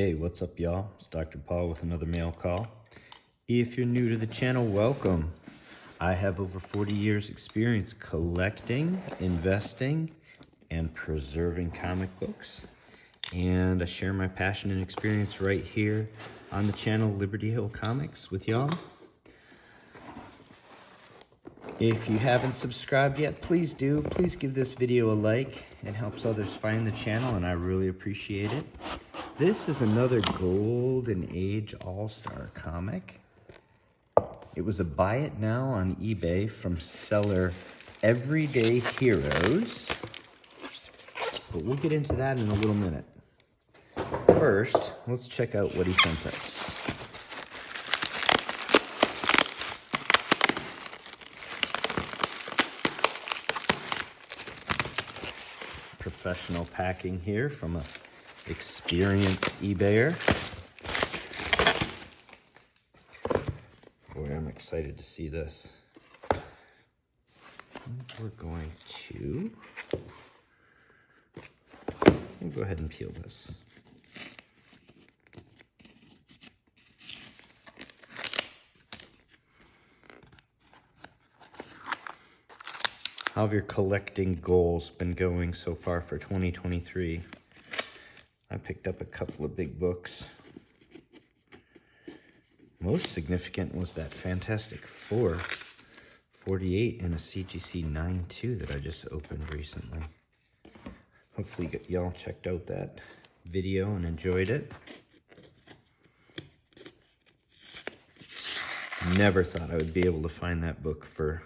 Hey, what's up, y'all? It's Dr. Paul with another mail call. If you're new to the channel, welcome. I have over 40 years experience collecting, investing, and preserving comic books. And I share my passion and experience right here on the channel Liberty Hill Comics with y'all. If you haven't subscribed yet, please do. Please give this video a like. It helps others find the channel, and I really appreciate it. This is another Golden Age All-Star comic. It was a buy it now on eBay from seller Everyday Heroes. But we'll get into that in a little minute. First, let's check out what he sent us. Professional packing here from a experienced eBayer. Boy, I'm excited to see this. We're going to we'll go ahead and peel this. How have your collecting goals been going so far for 2023? I picked up a couple of big books. Most significant was that Fantastic Four 48 and a CGC 9.2 that I just opened recently. Hopefully y'all checked out that video and enjoyed it. Never thought I would be able to find that book for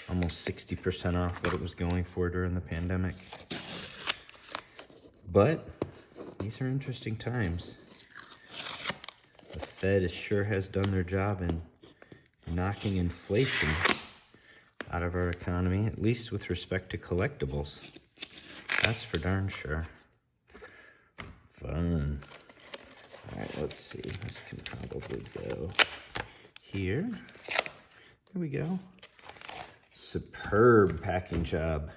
almost 60% off what it was going for during the pandemic. But these are interesting times. The Fed sure has done their job in knocking inflation out of our economy, at least with respect to collectibles. That's for darn sure. Fun. All right, let's see. This can probably go here. There we go. Superb packing job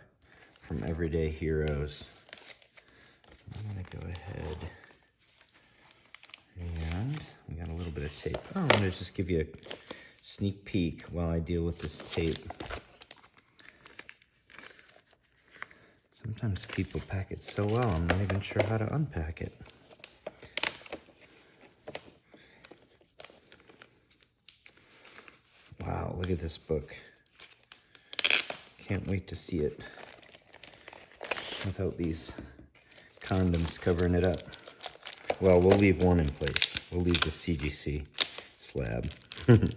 from Everyday Heroes. I'm going to go ahead and we got a little bit of tape. I'm going to just give you a sneak peek while I deal with this tape. Sometimes people pack it so well, I'm not even sure how to unpack it. Wow, look at this book. Can't wait to see it without these condoms covering it up. Well, we'll leave one in place. We'll leave the CGC slab. It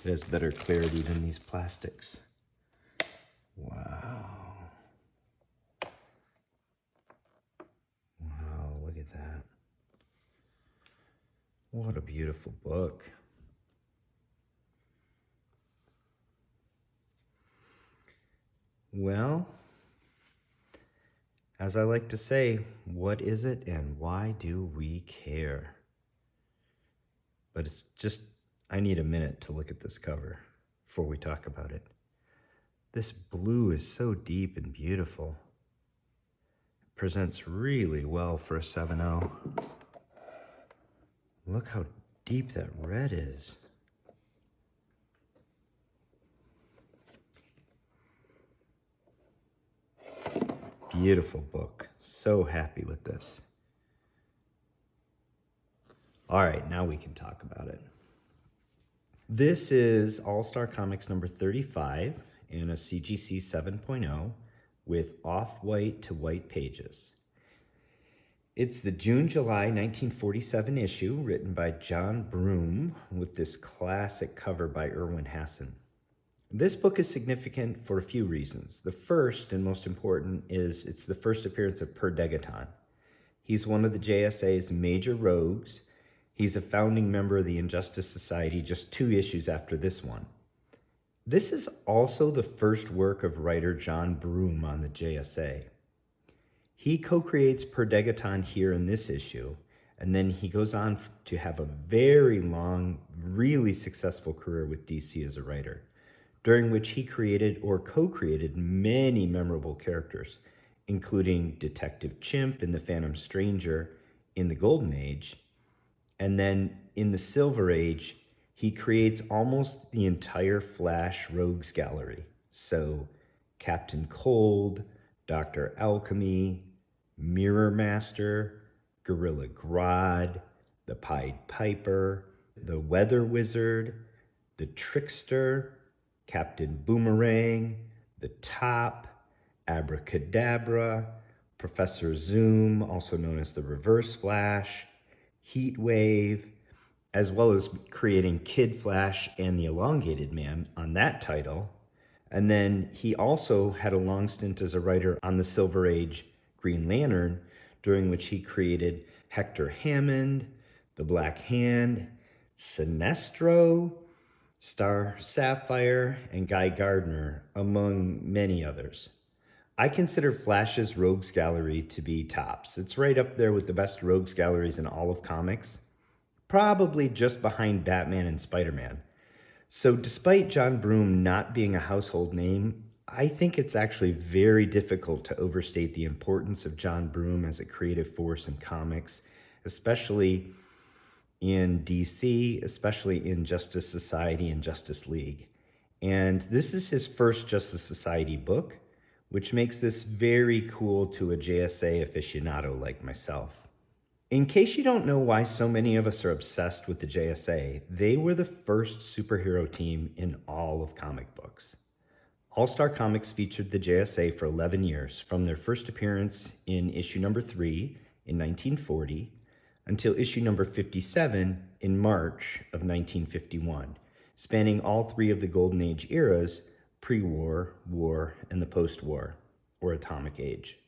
has better clarity than these plastics. Wow. Wow, look at that. What a beautiful book. Well, as I like to say, what is it and why do we care? But it's just, I need a minute to look at this cover before we talk about it. This blue is so deep and beautiful. It presents really well for a 7.0. Look how deep that red is. Beautiful book. So happy with this. All right, now we can talk about it. This is All-Star Comics number 35 in a CGC 7.0 with off-white to white pages. It's the June-July 1947 issue written by John Broome with this classic cover by Irwin Hasen. This book is significant for a few reasons. The first and most important is it's the first appearance of Per Degaton. He's one of the JSA's major rogues. He's a founding member of the Injustice Society just 2 issues after this one. This is also the first work of writer John Broome on the JSA. He co-creates Per Degaton here in this issue, and then he goes on to have a very long, really successful career with DC as a writer, during which he created or co-created many memorable characters, including Detective Chimp and the Phantom Stranger in the Golden Age. And then in the Silver Age, he creates almost the entire Flash Rogues Gallery. So Captain Cold, Dr. Alchemy, Mirror Master, Gorilla Grodd, the Pied Piper, the Weather Wizard, the Trickster, Captain Boomerang, the Top, Abracadabra, Professor Zoom, also known as the Reverse Flash, Heat Wave, as well as creating Kid Flash and the Elongated Man on that title. And then he also had a long stint as a writer on the Silver Age Green Lantern, during which he created Hector Hammond, the Black Hand, Sinestro, Star Sapphire, and Guy Gardner, among many others. I consider Flash's Rogues Gallery to be tops. It's right up there with the best Rogues Galleries in all of comics, probably just behind Batman and Spider-Man. So despite John Broome not being a household name, I think it's actually very difficult to overstate the importance of John Broome as a creative force in comics, especially in DC, especially in Justice Society and Justice League. And this is his first Justice Society book, which makes this very cool to a JSA aficionado like myself. In case you don't know why so many of us are obsessed with the JSA, they were the first superhero team in all of comic books. All-Star Comics featured the JSA for 11 years, from their first appearance in issue number 3 in 1940 until issue number 57 in March of 1951, spanning all three of the Golden Age eras, pre-war, war, and the post-war, or Atomic Age.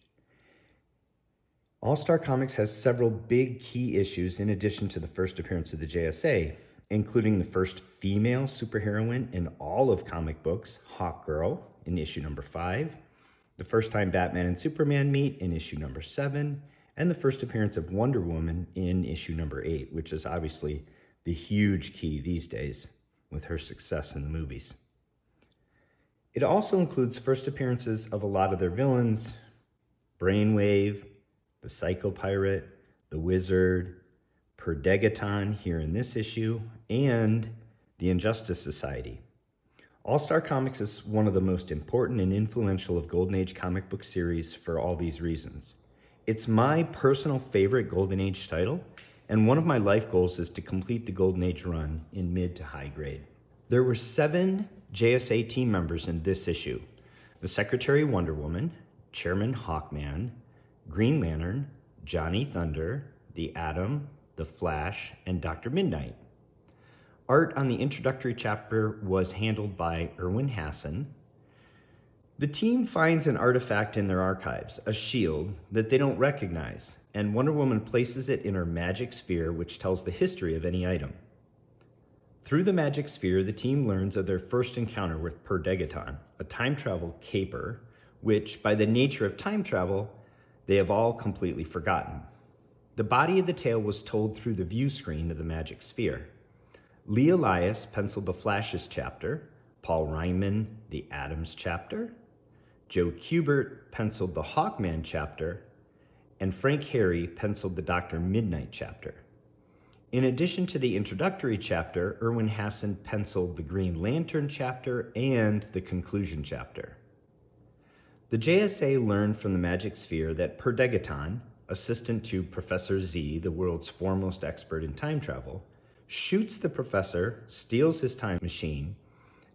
All-Star Comics has several big key issues in addition to the first appearance of the JSA, including the first female superheroine in all of comic books, Hawkgirl, in issue number 5, the first time Batman and Superman meet in issue number 7, and the first appearance of Wonder Woman in issue number 8, which is obviously the huge key these days with her success in the movies. It also includes first appearances of a lot of their villains, Brainwave, the Psycho Pirate, the Wizard, Per Degaton here in this issue, and the Injustice Society. All-Star Comics is one of the most important and influential of Golden Age comic book series for all these reasons. It's my personal favorite Golden Age title, and one of my life goals is to complete the Golden Age run in mid to high grade. There were 7 JSA team members in this issue: the Secretary Wonder Woman, Chairman Hawkman, Green Lantern, Johnny Thunder, the Atom, the Flash, and Dr. Midnight. Art on the introductory chapter was handled by Irwin Hasen. The team finds an artifact in their archives, a shield, that they don't recognize, and Wonder Woman places it in her magic sphere, which tells the history of any item. Through the magic sphere, the team learns of their first encounter with Per Degaton, a time travel caper, which, by the nature of time travel, they have all completely forgotten. The body of the tale was told through the view screen of the magic sphere. Lee Elias penciled the Flash's chapter, Paul Reinman the Adams chapter, Joe Kubert penciled the Hawkman chapter, and Frank Harry penciled the Dr. Midnight chapter. In addition to the introductory chapter, Irwin Hasen penciled the Green Lantern chapter and the conclusion chapter. The JSA learned from the magic sphere that Per Degaton, assistant to Professor Z, the world's foremost expert in time travel, shoots the professor, steals his time machine,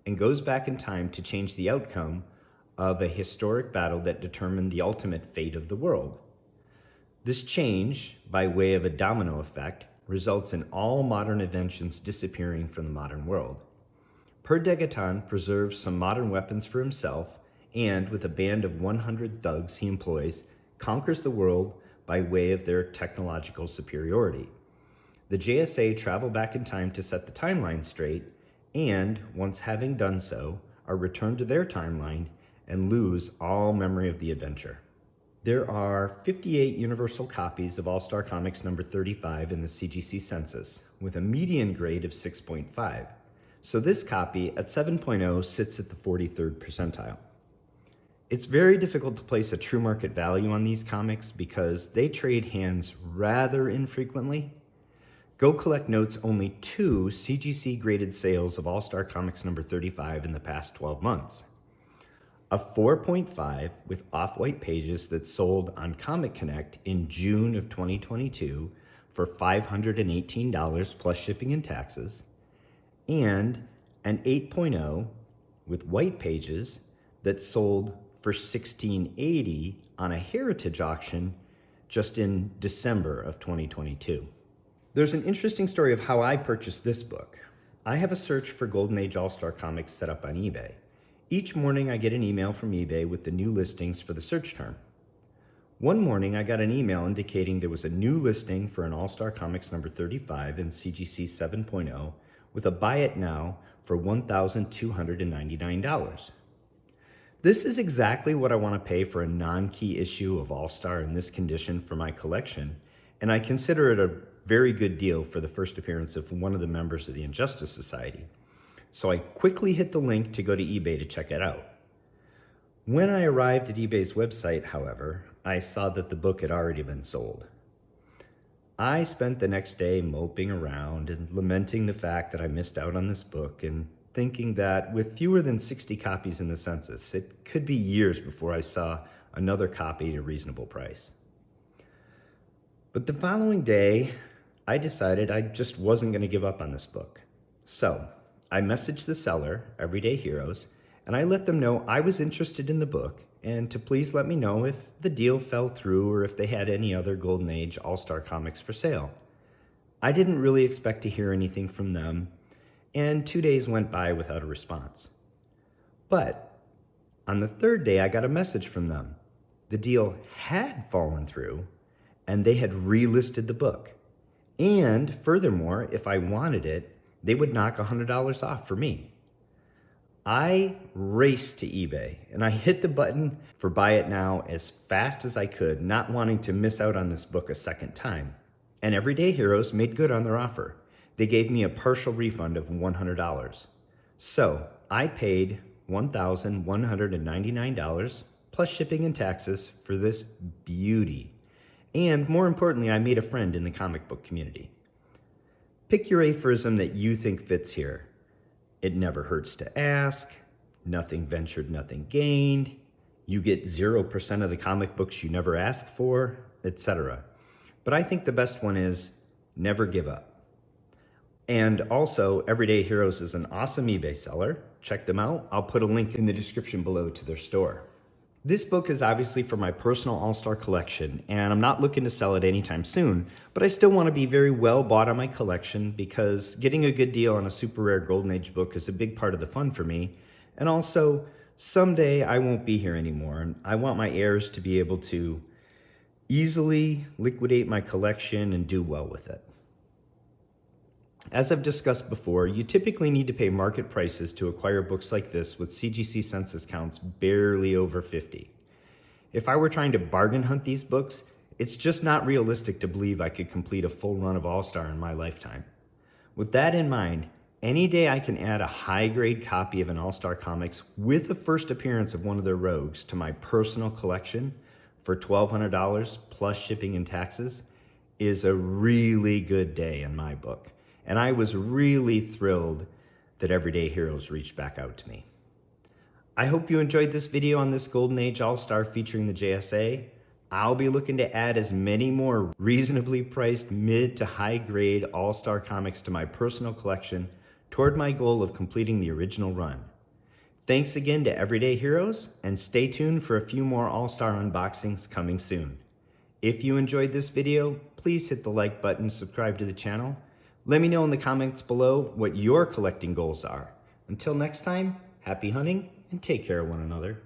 and goes back in time to change the outcome of a historic battle that determined the ultimate fate of the world. This change, by way of a domino effect, results in all modern inventions disappearing from the modern world. Per Degaton preserves some modern weapons for himself, and with a band of 100 thugs he employs, conquers the world by way of their technological superiority. The JSA travel back in time to set the timeline straight, and, once having done so, are returned to their timeline and lose all memory of the adventure. There are 58 universal copies of All-Star Comics number 35 in the CGC Census, with a median grade of 6.5. So this copy at 7.0 sits at the 43rd percentile. It's very difficult to place a true market value on these comics because they trade hands rather infrequently. Go collect notes only 2 CGC graded sales of All-Star Comics number 35 in the past 12 months. A 4.5 with off-white pages that sold on Comic Connect in June of 2022 for $518 plus shipping and taxes, and an 8.0 with white pages that sold for $16.80 on a heritage auction just in December of 2022. There's an interesting story of how I purchased this book. I have a search for Golden Age All-Star Comics set up on eBay. Each morning I get an email from eBay with the new listings for the search term. One morning I got an email indicating there was a new listing for an All-Star Comics number 35 in CGC 7.0 with a buy it now for $1,299. This is exactly what I want to pay for a non-key issue of All-Star in this condition for my collection, and I consider it a very good deal for the first appearance of one of the members of the Injustice Society. So I quickly hit the link to go to eBay to check it out. When I arrived at eBay's website, however, I saw that the book had already been sold. I spent the next day moping around and lamenting the fact that I missed out on this book and thinking that with fewer than 60 copies in the census, it could be years before I saw another copy at a reasonable price. But the following day, I decided I just wasn't going to give up on this book. So I messaged the seller, Everyday Heroes, and I let them know I was interested in the book and to please let me know if the deal fell through or if they had any other Golden Age All-Star Comics for sale. I didn't really expect to hear anything from them, and 2 days went by without a response. But on the third day, I got a message from them. The deal had fallen through, and they had relisted the book. And furthermore, if I wanted it, they would knock $100 off for me. I raced to eBay and I hit the button for buy it now as fast as I could, not wanting to miss out on this book a second time. And Everyday Heroes made good on their offer. They gave me a partial refund of $100. So I paid $1,199 plus shipping and taxes for this beauty. And more importantly, I made a friend in the comic book community. Pick your aphorism that you think fits here. It never hurts to ask, nothing ventured, nothing gained, you get 0% of the comic books you never asked for, etc. But I think the best one is never give up. And also, Everyday Heroes is an awesome eBay seller. Check them out. I'll put a link in the description below to their store. This book is obviously for my personal All-Star collection, and I'm not looking to sell it anytime soon, but I still want to be very well bought on my collection because getting a good deal on a super rare Golden Age book is a big part of the fun for me. And also, someday I won't be here anymore, and I want my heirs to be able to easily liquidate my collection and do well with it. As I've discussed before, you typically need to pay market prices to acquire books like this with CGC Census counts barely over 50. If I were trying to bargain hunt these books, it's just not realistic to believe I could complete a full run of All-Star in my lifetime. With that in mind, any day I can add a high-grade copy of an All-Star Comics with a first appearance of one of their rogues to my personal collection for $1,200 plus shipping and taxes is a really good day in my book. And I was really thrilled that Everyday Heroes reached back out to me. I hope you enjoyed this video on this Golden Age All-Star featuring the JSA. I'll be looking to add as many more reasonably priced mid to high grade All-Star comics to my personal collection toward my goal of completing the original run. Thanks again to Everyday Heroes, and stay tuned for a few more All-Star unboxings coming soon. If you enjoyed this video, please hit the like button, subscribe to the channel. Let me know in the comments below what your collecting goals are. Until next time, happy hunting and take care of one another.